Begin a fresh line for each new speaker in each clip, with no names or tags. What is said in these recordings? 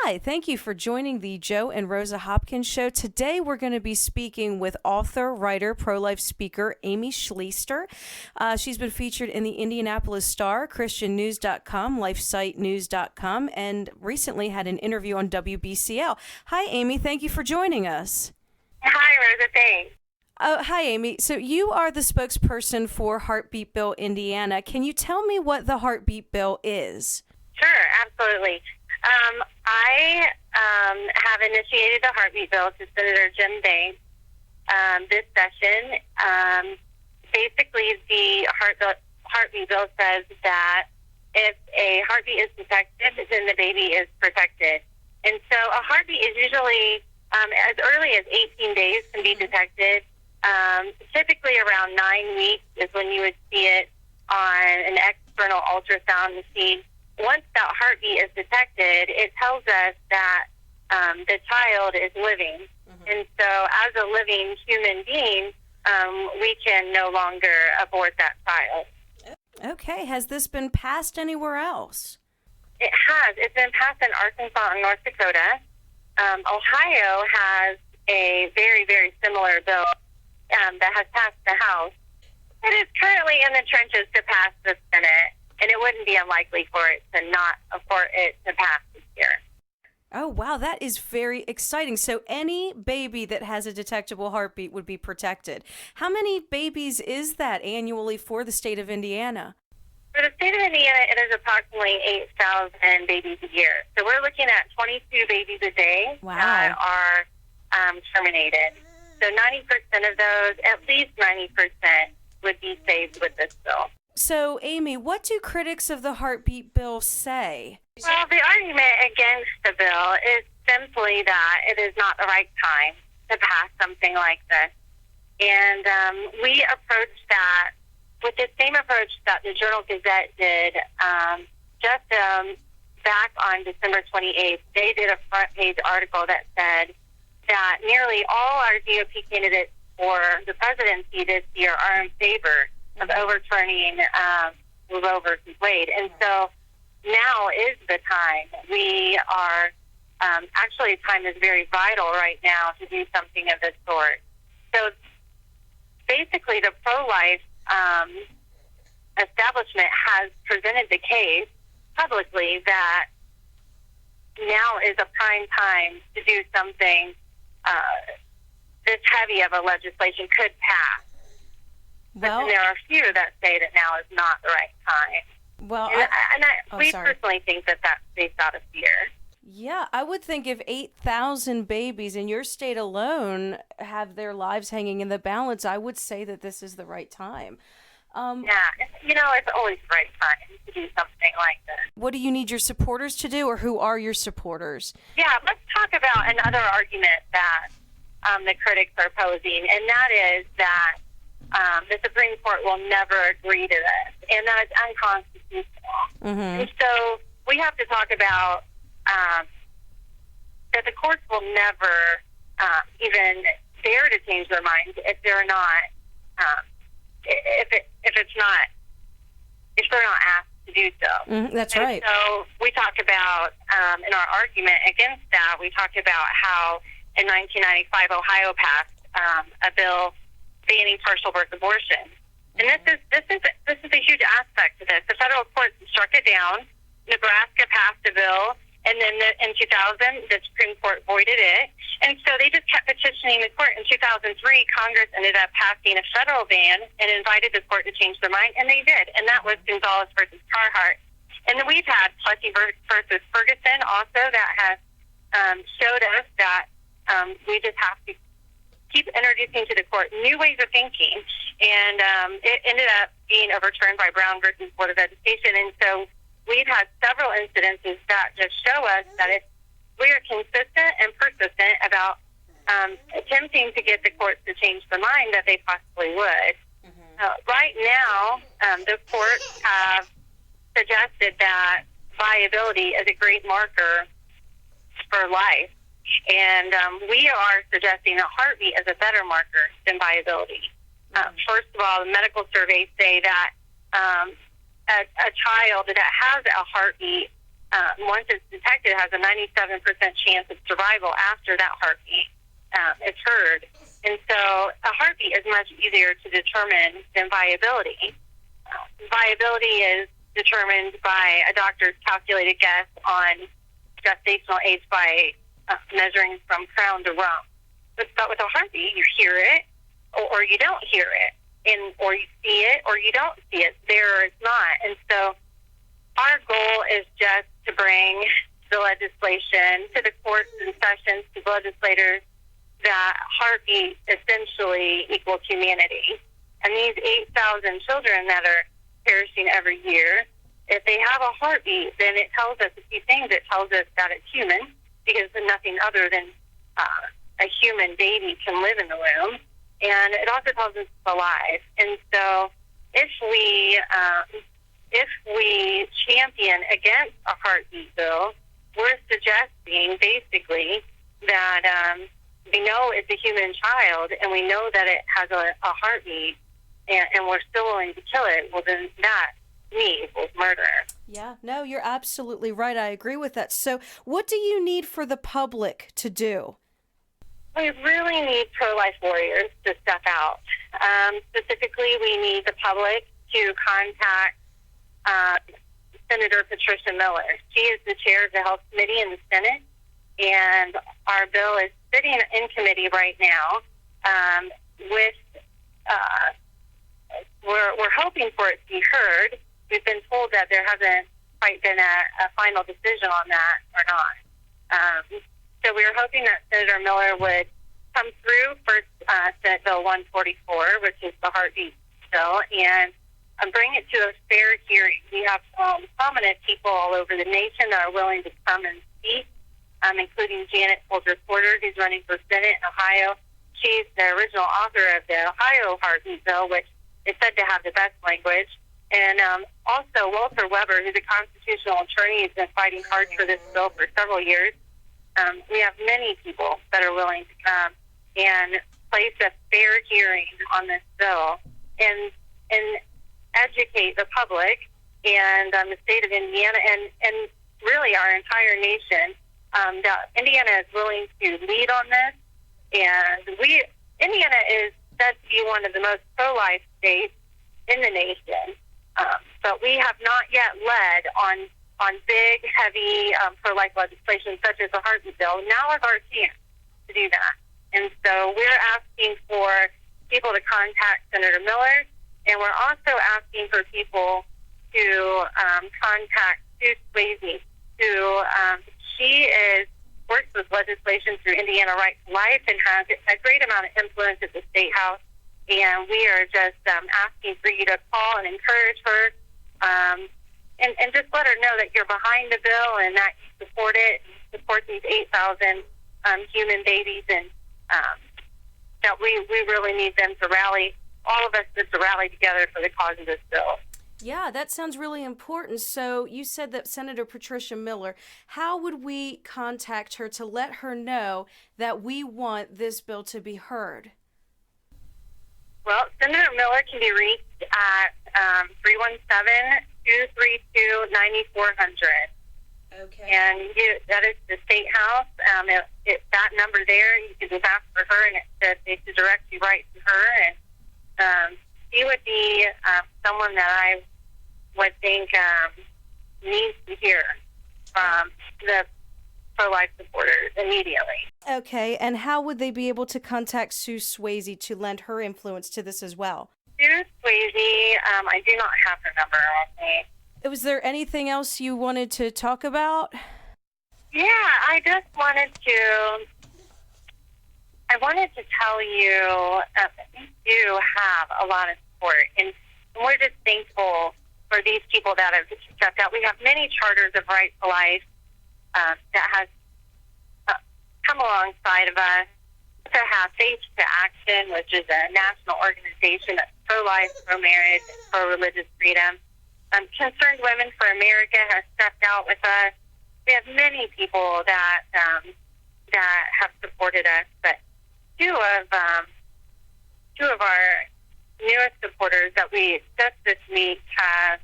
Hi, thank you for joining the Joe and Rosa Hopkins Show. Today we're going to be speaking with author, writer, pro-life speaker Amy Schlichter. She's been featured in the Indianapolis Star, ChristianNews.com, LifeSiteNews.com, and recently had an interview on WBCL. Hi, Amy. Thank you for joining us.
Hi, Rosa. Thanks.
Hi, Amy. So you are the spokesperson for Heartbeat Bill Indiana. Can you tell me what the Heartbeat Bill is?
Sure, absolutely. I have initiated the Heartbeat Bill to Senator Jim Banks this session. Basically, the Heartbeat Bill says that if a heartbeat is detected, then the baby is protected. And so a heartbeat is usually as early as 18 days can be detected. Typically around 9 weeks is when you would see it on an external ultrasound machine. Once that heartbeat is detected, it tells us that the child is living. Mm-hmm. And so as a living human being, we can no longer abort that child.
Okay. Has this been passed anywhere else?
It has. It's been passed in Arkansas and North Dakota. Ohio has a very, very similar bill that has passed the House. It is currently in the trenches to pass the Senate, and it wouldn't be unlikely for it to pass this year.
Oh, wow. That is very exciting. So any baby that has a detectable heartbeat would be protected. How many babies is that annually for the state of Indiana?
For the state of Indiana, it is approximately 8,000 babies a year. So we're looking at 22 babies a day that are terminated. So 90% of those, at least 90%, would be saved with this bill.
So, Amy, what do critics of the Heartbeat Bill say?
Well, the argument against the bill is simply that it is not the right time to pass something like this. And we approached that with the same approach that the Journal-Gazette did just back on December 28th. They did a front-page article that said that nearly all our GOP candidates for the presidency this year are in favor of overturning Roe versus Wade. And so now is the time. We are, actually, time is very vital right now to do something of this sort. So basically, the pro-life establishment has presented the case publicly that now is a prime time to do something this heavy of a legislation could pass.
Well,
and there are a few that say that now is not the right time.
Well,
we personally think that that's based out of fear.
Yeah, I would think if 8,000 babies in your state alone have their lives hanging in the balance, I would say that this is the right time.
It's always the right time to do something like this.
What do you need your supporters to do, or who are your supporters?
Yeah, let's talk about another argument that the critics are posing, and that is that the Supreme Court will never agree to this, and that it's unconstitutional. Mm-hmm. And so we have to talk about that the courts will never even dare to change their minds if they're not if they're not asked to do so.
That's
and
right.
So we talk about in our argument against that, we talked about how in 1995 Ohio passed a bill banning partial birth abortion, and this is a huge aspect to this. The federal courts struck it down. Nebraska passed a bill, and then in 2000 the Supreme Court voided it, and so they just kept petitioning the court. In 2003, Congress ended up passing a federal ban and invited the court to change their mind, and they did, and that was Gonzalez versus Carhart. And then we've had Plessy versus Ferguson also that has showed us that we just have to keep introducing to the court new ways of thinking, and it ended up being overturned by Brown versus Board of Education. And so we've had several incidences that just show us that if we are consistent and persistent about attempting to get the courts to change their mind, that they possibly would. Mm-hmm. Right now, the courts have suggested that viability is a great marker for life. And we are suggesting that heartbeat is a better marker than viability. First of all, the medical surveys say that a child that has a heartbeat once it's detected, has a 97% chance of survival after that heartbeat is heard. And so a heartbeat is much easier to determine than viability. Viability is determined by a doctor's calculated guess on gestational age by measuring from crown to rump. But with a heartbeat, you hear it or you don't hear it, or you see it or you don't see it. There or it's not. And so our goal is just to bring the legislation to the courts and sessions, to the legislators, that heartbeat essentially equals humanity. And these 8,000 children that are perishing every year, if they have a heartbeat, then it tells us a few things. It tells us that it's human, because nothing other than a human baby can live in the womb. And it also tells us it's alive. And so if we champion against a heartbeat bill, we're suggesting basically that we know it's a human child and we know that it has a heartbeat, and we're still willing to kill it. Well, then that, to me, equals murder.
Yeah, no, you're absolutely right. I agree with that. So what do you need for the public to do?
We really need pro-life warriors to step out. Specifically, we need the public to contact Senator Patricia Miller. She is the chair of the Health Committee in the Senate, and our bill is sitting in committee right now. We're hoping for it to be heard. We've been told that there hasn't quite been a final decision on that or not. So we were hoping that Senator Miller would come through first Senate Bill 144, which is the heartbeat bill, and bring it to a fair hearing. We have prominent people all over the nation that are willing to come and speak, including Janet Folger-Porter, who's running for Senate in Ohio. She's the original author of the Ohio heartbeat bill, which is said to have the best language. And also Walter Weber, who's a constitutional attorney, has been fighting hard for this bill for several years. We have many people that are willing to come and place a fair hearing on this bill and educate the public and the state of Indiana and really our entire nation that Indiana is willing to lead on this. And Indiana is said to be one of the most pro-life states in the nation, but we have not yet led on big, heavy pro-life legislation such as the heartbeat bill. Now is our chance to do that. And so we're asking for people to contact Senator Miller, and we're also asking for people to contact Sue Swayze, who works with legislation through Indiana Right to Life and has a great amount of influence at the State House. And we are just asking for you to call and encourage her and just let her know that you're behind the bill and that you support it, support these 8,000 human babies, and that we really need them to rally, all of us just to rally together for the cause of this bill.
Yeah, that sounds really important. So you said that Senator Patricia Miller, how would we contact her to let her know that we want this bill to be heard?
Well, Senator Miller can be reached at 317-232-9400.
Okay.
And that is the State House. It's that number there. You can just ask for her, and it should direct you right to her. And she would be someone that I would think needs to hear from the pro-life supporters immediately.
Okay, and how would they be able to contact Sue Swayze to lend her influence to this as well?
Sue Swayze, I do not have her number on me.
Was there anything else you wanted to talk about?
Yeah, I just wanted to tell you that we do have a lot of support, and we're just thankful for these people that have stepped out. We have many charters of Right to Life that has come alongside of us to have Faith to Action, which is a national organization that's pro-life, pro-marriage, pro-religious freedom. Concerned Women for America has stepped out with us. We have many people that have supported us, but two of our newest supporters that we just this week have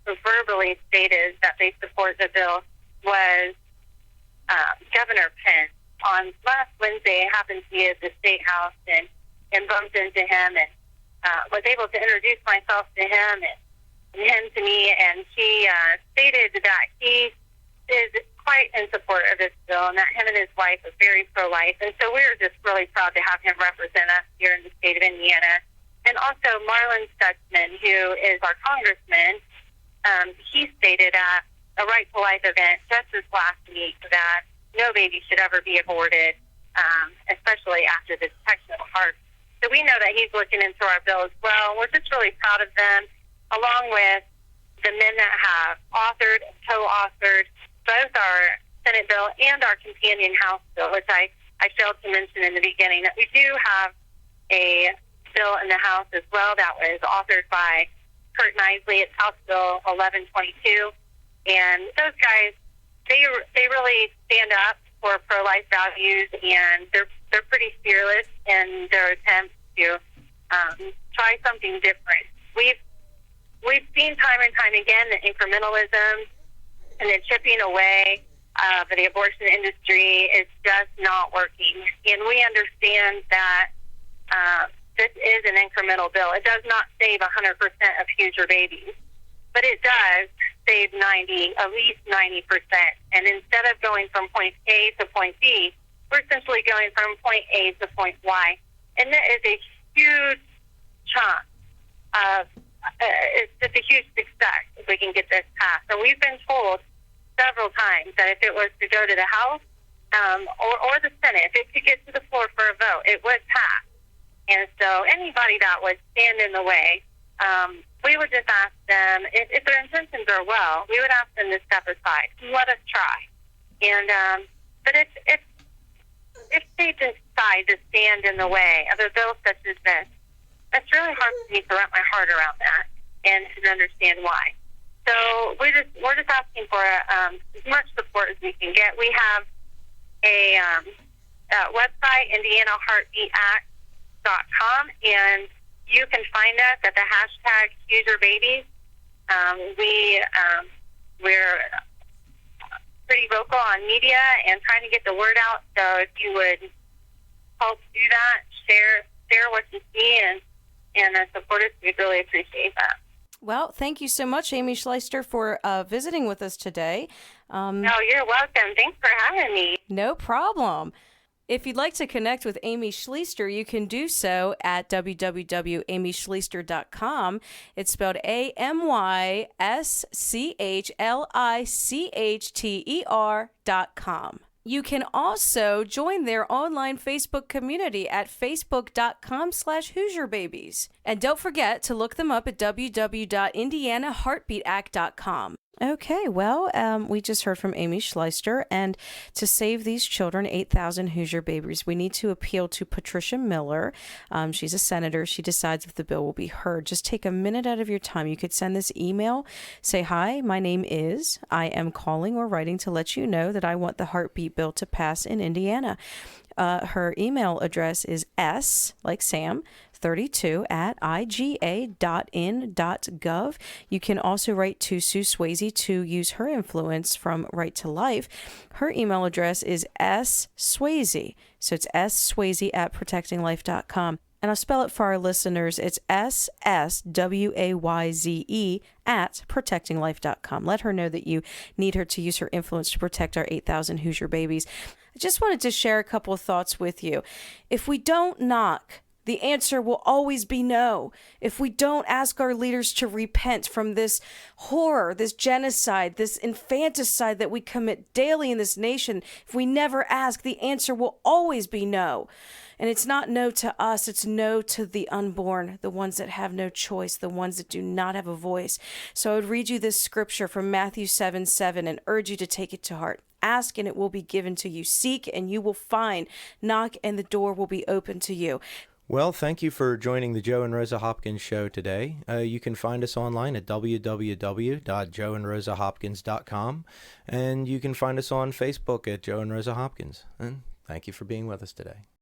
verbally stated that they support the bill was Governor Pence. On last Wednesday, I happened to be at the State House and bumped into him and was able to introduce myself to him and him to me, and he stated that he is quite in support of this bill and that him and his wife are very pro-life. And so we're just really proud to have him represent us here in the state of Indiana. And also Marlon Stutzman, who is our congressman, he stated at a Right to Life event just this last week that no baby should ever be aborted, especially after the detection of heart. So we know that he's looking into our bill as well. We're just really proud of them, along with the men that have authored and co-authored both our Senate bill and our companion House bill, which I failed to mention in the beginning, that we do have a bill in the House as well that was authored by Kurt Knisley. It's House Bill 1122. And those guys, they really stand up for pro-life values, and they're pretty fearless in their attempts to try something different. We've seen time and time again that incrementalism and the chipping away of the abortion industry is just not working. And we understand that this is an incremental bill. It does not save 100% of future babies, but it does save at least 90%. And instead of going from point A to point B, we're essentially going from point A to point Y. And that is a huge chunk of, it's just a huge success if we can get this passed. So we've been told several times that if it was to go to the House or the Senate, if it could get to the floor for a vote, it would pass. And so anybody that would stand in the way, we would just ask them, if their intentions are well, we would ask them to step aside. Let us try. And but if they decide to stand in the way of a bill such as this, it's really hard for me to wrap my heart around that and to understand why. So we're just asking for as much support as we can get. We have a website, IndianaHeartbeatAct.com, and you can find us at the hashtag #HugerBabies. We're pretty vocal on media and trying to get the word out. So if you would help do that, share what you see, and support us, we'd really appreciate that.
Well, thank you so much, Amy Schlichter, for visiting with us today.
You're welcome. Thanks for having me.
No problem. If you'd like to connect with Amy Schlichter, you can do so at www.amyschlichter.com. It's spelled AMYSCHLICHTER.com. You can also join their online Facebook community at facebook.com/HoosierBabies. And don't forget to look them up at www.indianaheartbeatact.com. Okay, well, we just heard from Amy Schlichter, and to save these children, 8,000 Hoosier babies, we need to appeal to Patricia Miller. She's a senator. She decides if the bill will be heard. Just take a minute out of your time. You could send this email. Say, hi, my name is, I am calling or writing to let you know that I want the heartbeat bill to pass in Indiana. Her email address is S, like Sam, 32 at iga.in.gov. You can also write to Sue Swayze to use her influence from Right to Life. Her email address is sswayze. So it's sswayze at protectinglife.com. And I'll spell it for our listeners. It's SSWAYZE at protectinglife.com. Let her know that you need her to use her influence to protect our 8,000 Hoosier babies. I just wanted to share a couple of thoughts with you. If we don't knock, the answer will always be no. If we don't ask our leaders to repent from this horror, this genocide, this infanticide that we commit daily in this nation, if we never ask, the answer will always be no. And it's not no to us, it's no to the unborn, the ones that have no choice, the ones that do not have a voice. So I would read you this scripture from Matthew 7:7 and urge you to take it to heart. Ask and it will be given to you. Seek and you will find. Knock and the door will be open to you.
Well, thank you for joining the Joe and Rosa Hopkins show today. You can find us online at www.joeandrosahopkins.com, and you can find us on Facebook at Joe and Rosa Hopkins. And thank you for being with us today.